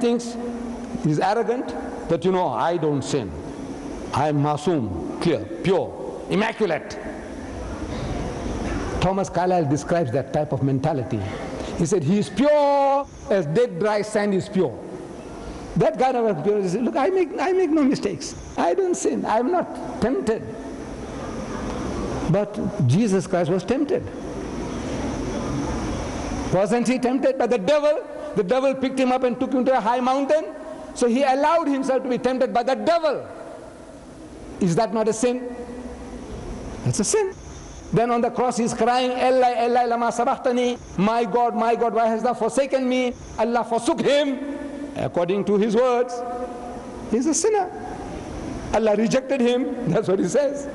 thinks he's arrogant, that I don't sin. I am masoom, clear, pure, immaculate. Thomas Carlyle describes that type of mentality. He said, he is pure as dead dry sand is pure. That kind of purity says, look, I make no mistakes. I don't sin. I am not tempted. But Jesus Christ was tempted. Wasn't he tempted by the devil? The devil picked him up and took him to a high mountain. So he allowed himself to be tempted by the devil. Is that not a sin? That's a sin. Then on the cross he's crying, Eli, Eli, lama sabachthani, my God, why hast thou forsaken me? Allah forsook him, according to his words. He's a sinner. Allah rejected him, that's what he says.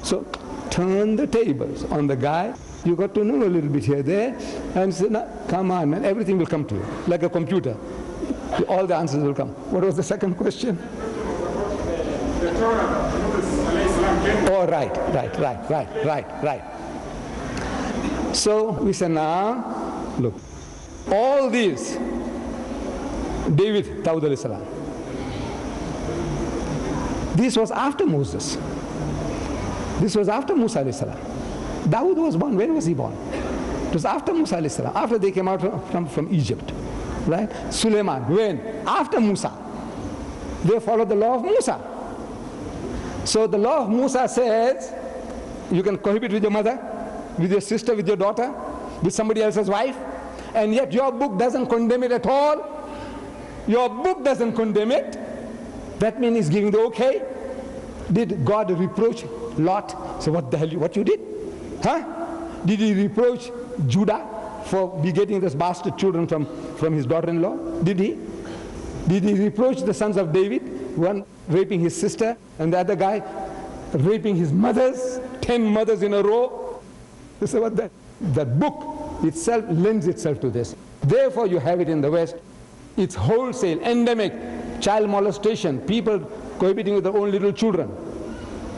So turn the tables on the guy. You got to know a little bit here, there, and say, no, come on, man, everything will come to you, like a computer. All the answers will come. What was the second question? Oh, right. So we say, now, look, all these, David, Dawud alayhi salam, this was after Moses. This was after Musa alayhi salam. Dawud was born. When was he born? It was after Musa alayhi salam, after they came out from Egypt. Right? Suleiman, when? After Musa. They followed the law of Musa. So the law of Musa says, you can cohabit with your mother, with your sister, with your daughter, with somebody else's wife, and yet your book doesn't condemn it at all. Your book doesn't condemn it. That means it's giving the okay. Did God reproach Lot? So what the hell, what you did? Huh? Did he reproach Judah for begetting those bastard children from his daughter-in-law? Did he? Did he reproach the sons of David, one raping his sister and the other guy raping his mothers, 10 mothers in a row? This is what that book itself lends itself to this. Therefore you have it in the West. It's wholesale, endemic, child molestation, people cohabiting with their own little children.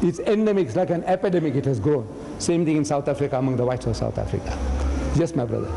It's endemic, it's like an epidemic, it has grown. Same thing in South Africa, among the whites of South Africa. Yes, my brother.